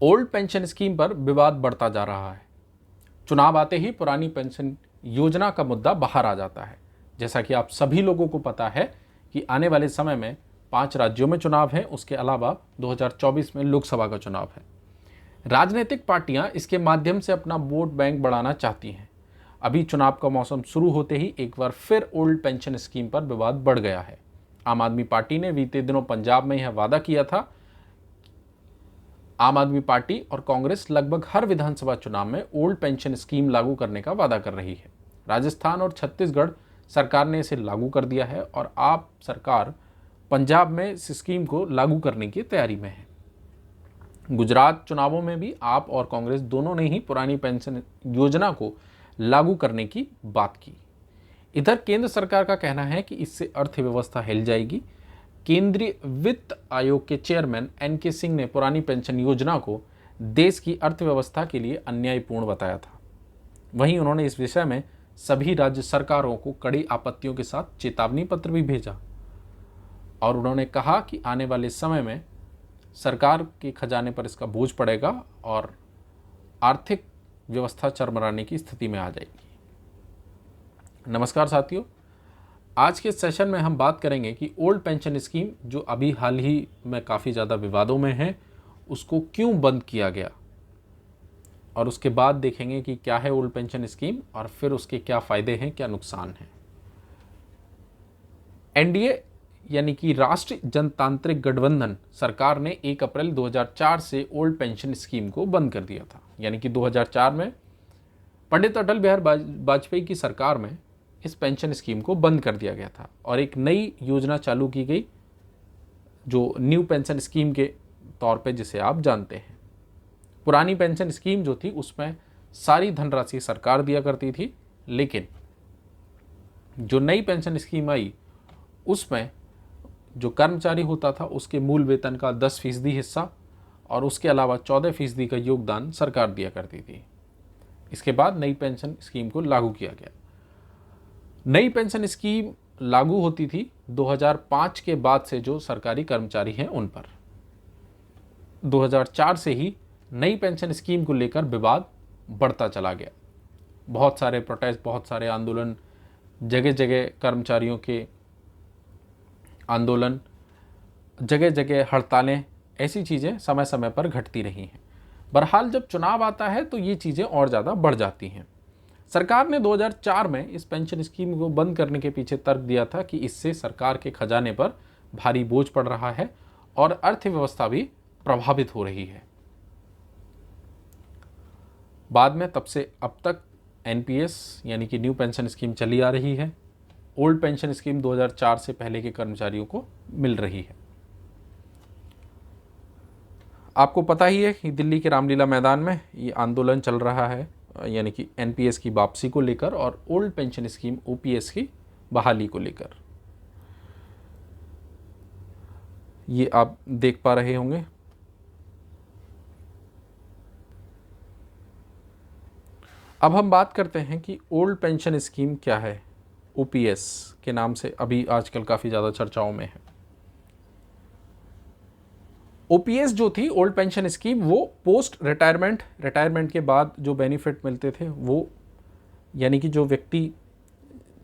Old pension scheme पर विवाद बढ़ता जा रहा है। चुनाव आते ही पुरानी पेंशन योजना का मुद्दा बाहर आ जाता है। जैसा कि आप सभी लोगों को पता है कि आने वाले समय में 5 राज्यों में चुनाव है, उसके अलावा 2024 में लोकसभा का चुनाव है। राजनीतिक पार्टियां इसके माध्यम से अपना वोट बैंक बढ़ाना चाहती हैं। अभी चुनाव का मौसम शुरू होते ही एक बार फिर ओल्ड पेंशन स्कीम पर विवाद बढ़ गया है। आम आदमी पार्टी ने बीते दिनों पंजाब में यह वादा किया था। आम आदमी पार्टी और कांग्रेस लगभग हर विधानसभा चुनाव में ओल्ड पेंशन स्कीम लागू करने का वादा कर रही है। राजस्थान और छत्तीसगढ़ सरकार ने इसे लागू कर दिया है और आप सरकार पंजाब में इस स्कीम को लागू करने की तैयारी में है। गुजरात चुनावों में भी आप और कांग्रेस दोनों ने ही पुरानी पेंशन योजना को लागू करने की बात की। इधर केंद्र सरकार का कहना है कि इससे अर्थव्यवस्था हिल जाएगी। केंद्रीय वित्त आयोग के चेयरमैन एन.के. सिंह ने पुरानी पेंशन योजना को देश की अर्थव्यवस्था के लिए अन्यायपूर्ण बताया था। वहीं उन्होंने इस विषय में सभी राज्य सरकारों को कड़ी आपत्तियों के साथ चेतावनी पत्र भी भेजा और उन्होंने कहा कि आने वाले समय में सरकार के खजाने पर इसका बोझ पड़ेगा और आर्थिक व्यवस्था चरमराने की स्थिति में आ जाएगी। नमस्कार साथियों, आज के सेशन में हम बात करेंगे कि ओल्ड पेंशन स्कीम जो अभी हाल ही में काफ़ी ज़्यादा विवादों में है, उसको क्यों बंद किया गया, और उसके बाद देखेंगे कि क्या है ओल्ड पेंशन स्कीम और फिर उसके क्या फ़ायदे हैं, क्या नुकसान हैं। एनडीए यानी कि राष्ट्रीय जनतांत्रिक गठबंधन सरकार ने 1 अप्रैल 2004 से ओल्ड पेंशन स्कीम को बंद कर दिया था। यानी कि 2004 में पंडित अटल बिहारी वाजपेयी की सरकार में इस पेंशन स्कीम को बंद कर दिया गया था और एक नई योजना चालू की गई जो न्यू पेंशन स्कीम के तौर पे जिसे आप जानते हैं। पुरानी पेंशन स्कीम जो थी उसमें सारी धनराशि सरकार दिया करती थी, लेकिन जो नई पेंशन स्कीम आई उसमें जो कर्मचारी होता था उसके मूल वेतन का 10% हिस्सा और उसके अलावा 14% का योगदान सरकार दिया करती थी। इसके बाद नई पेंशन स्कीम को लागू किया गया। नई पेंशन स्कीम लागू होती थी 2005 के बाद से जो सरकारी कर्मचारी हैं उन पर। 2004 से ही नई पेंशन स्कीम को लेकर विवाद बढ़ता चला गया। बहुत सारे प्रोटेस्ट, बहुत सारे आंदोलन, जगह जगह कर्मचारियों के आंदोलन, जगह जगह हड़तालें, ऐसी चीज़ें समय समय पर घटती रही हैं। बहरहाल जब चुनाव आता है तो ये चीज़ें और ज़्यादा बढ़ जाती हैं। सरकार ने 2004 में इस पेंशन स्कीम को बंद करने के पीछे तर्क दिया था कि इससे सरकार के खजाने पर भारी बोझ पड़ रहा है और अर्थव्यवस्था भी प्रभावित हो रही है। बाद में तब से अब तक एनपीएस यानी कि न्यू पेंशन स्कीम चली आ रही है। ओल्ड पेंशन स्कीम 2004 से पहले के कर्मचारियों को मिल रही है। आपको पता ही है कि दिल्ली के रामलीला मैदान में ये आंदोलन चल रहा है, यानी कि एनपीएस की वापसी को लेकर और ओल्ड पेंशन स्कीम ओपीएस की बहाली को लेकर। ये आप देख पा रहे होंगे। अब हम बात करते हैं कि ओल्ड पेंशन स्कीम क्या है। ओपीएस के नाम से अभी आजकल काफ़ी ज़्यादा चर्चाओं में है। ओपीएस जो थी ओल्ड पेंशन स्कीम, वो पोस्ट रिटायरमेंट के बाद जो बेनिफिट मिलते थे वो, यानी कि जो व्यक्ति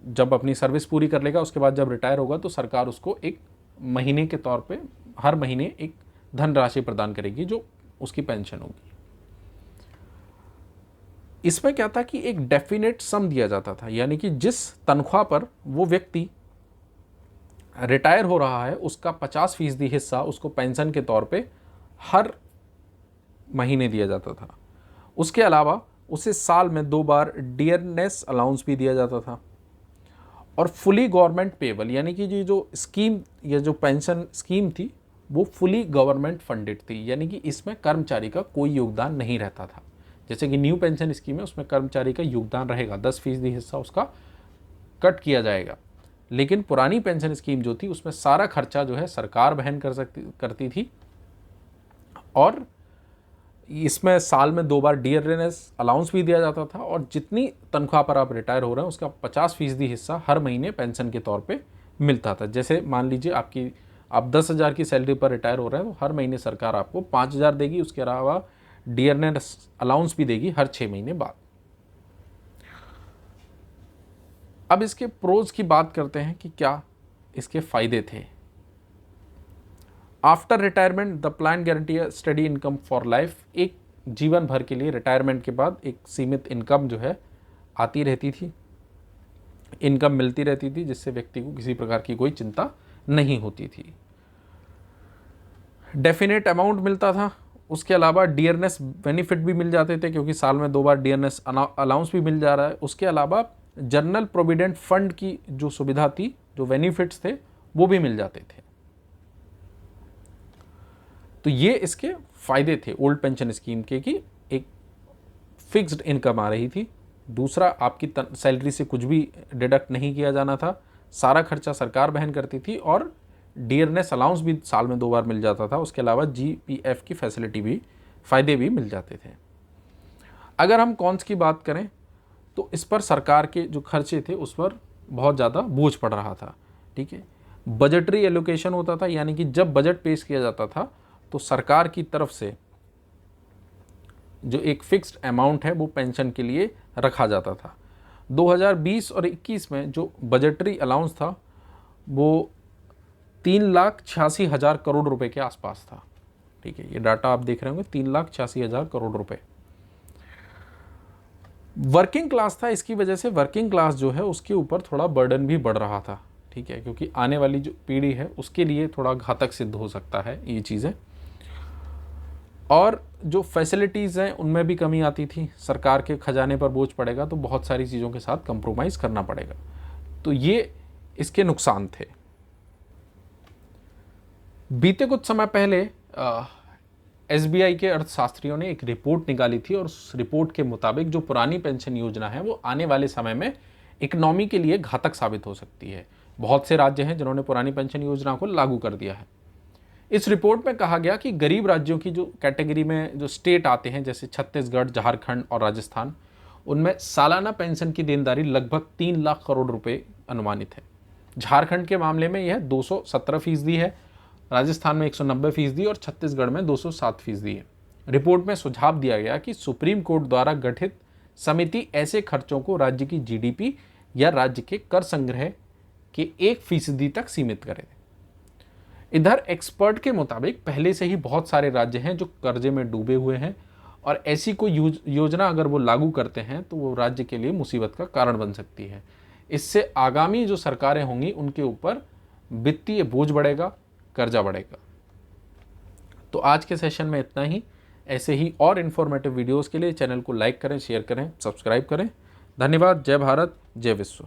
जब अपनी सर्विस पूरी कर लेगा उसके बाद जब रिटायर होगा तो सरकार उसको एक महीने के तौर पे हर महीने एक धनराशि प्रदान करेगी जो उसकी पेंशन होगी। इसमें क्या था कि एक डेफिनेट सम दिया जाता था, यानी कि जिस तनख्वाह पर वो व्यक्ति रिटायर हो रहा है उसका 50% हिस्सा उसको पेंशन के तौर पे हर महीने दिया जाता था। उसके अलावा उसे साल में 2 बार डियरनेस अलाउंस भी दिया जाता था और फुली गवर्नमेंट पेबल, यानी कि जो स्कीम या जो पेंशन स्कीम थी वो फुली गवर्नमेंट फंडेड थी, यानी कि इसमें कर्मचारी का कोई योगदान नहीं रहता था। जैसे कि न्यू पेंशन स्कीम है उसमें कर्मचारी का योगदान रहेगा, 10% हिस्सा उसका कट किया जाएगा, लेकिन पुरानी पेंशन स्कीम जो थी उसमें सारा खर्चा जो है सरकार वहन करती थी और इसमें साल में 2 बार डियरनेस अलाउंस भी दिया जाता था और जितनी तनख्वाह पर आप रिटायर हो रहे हैं उसका 50% हिस्सा हर महीने पेंशन के तौर पे मिलता था। जैसे मान लीजिए आप 10,000 की सैलरी पर रिटायर हो रहे हैं तो हर महीने सरकार आपको 5,000 देगी, उसके अलावा डियरनेस अलाउंस भी देगी हर 6 महीने बाद। अब इसके प्रोज की बात करते हैं कि क्या इसके फायदे थे। After retirement the plan guarantee study income for life, एक जीवन भर के लिए रिटायरमेंट के बाद एक सीमित इनकम जो है आती रहती थी, इनकम मिलती रहती थी, जिससे व्यक्ति को किसी प्रकार की कोई चिंता नहीं होती थी। डेफिनेट अमाउंट मिलता था, उसके अलावा डियरनेस बेनिफिट भी मिल जाते थे, क्योंकि साल में 2 बार डियरनेस अलाउंस भी मिल जा रहा है। उसके अलावा जनरल प्रोविडेंट फंड की जो सुविधा थी, जो बेनिफिट्स थे, वो भी मिल जाते थे। तो ये इसके फायदे थे ओल्ड पेंशन स्कीम के, कि एक फिक्स्ड इनकम आ रही थी। दूसरा, आपकी सैलरी से कुछ भी डिडक्ट नहीं किया जाना था, सारा खर्चा सरकार वहन करती थी, और डियरनेस अलाउंस भी साल में 2 बार मिल जाता था। उसके अलावा GPF की फैसिलिटी भी, फ़ायदे भी मिल जाते थे। अगर हम कॉन्स की बात करें तो इस पर सरकार के जो खर्चे थे उस पर बहुत ज़्यादा बोझ पड़ रहा था। ठीक है, बजटरी एलोकेशन होता था, यानी कि जब बजट पेश किया जाता था तो सरकार की तरफ से जो एक फिक्स्ड अमाउंट है वो पेंशन के लिए रखा जाता था। 2020 और 21 में जो बजटरी अलाउंस था वो 3,86,000 करोड़ रुपए के आसपास था। ठीक है, ये डाटा आप देख रहे होंगे, 3,86,000 करोड़ रुपए। वर्किंग क्लास था, इसकी वजह से वर्किंग क्लास जो है उसके ऊपर थोड़ा बर्डन भी बढ़ रहा था। ठीक है, क्योंकि आने वाली जो पीढ़ी है उसके लिए थोड़ा घातक सिद्ध हो सकता है ये चीज़ें। और जो फैसिलिटीज़ हैं उनमें भी कमी आती थी, सरकार के खजाने पर बोझ पड़ेगा तो बहुत सारी चीज़ों के साथ कंप्रोमाइज़ करना पड़ेगा। तो ये इसके नुकसान थे। बीते कुछ समय पहले SBI के अर्थशास्त्रियों ने एक रिपोर्ट निकाली थी, और उस रिपोर्ट के मुताबिक जो पुरानी पेंशन योजना है वो आने वाले समय में इकोनॉमी के लिए घातक साबित हो सकती है। बहुत से राज्य हैं जिन्होंने पुरानी पेंशन योजना को लागू कर दिया है। इस रिपोर्ट में कहा गया कि गरीब राज्यों की जो कैटेगरी में जो स्टेट आते हैं, जैसे छत्तीसगढ़, झारखंड और राजस्थान, उनमें सालाना पेंशन की देनदारी लगभग 3 लाख करोड़ रुपए अनुमानित है। झारखंड के मामले में यह 217% है, राजस्थान में 190% और छत्तीसगढ़ में 207% है। रिपोर्ट में सुझाव दिया गया कि सुप्रीम कोर्ट द्वारा गठित समिति ऐसे खर्चों को राज्य की GDP या राज्य के कर संग्रह के 1% तक सीमित करे। इधर एक्सपर्ट के मुताबिक पहले से ही बहुत सारे राज्य हैं जो कर्जे में डूबे हुए हैं, और ऐसी कोई योजना अगर वो लागू करते हैं तो वो राज्य के लिए मुसीबत का कारण बन सकती है। इससे आगामी जो सरकारें होंगी उनके ऊपर वित्तीय बोझ बढ़ेगा, कर्जा बढ़ेगा। तो आज के सेशन में इतना ही। ऐसे ही और इन्फॉर्मेटिव वीडियोस के लिए चैनल को लाइक करें, शेयर करें, सब्सक्राइब करें। धन्यवाद। जय भारत, जय विश्व।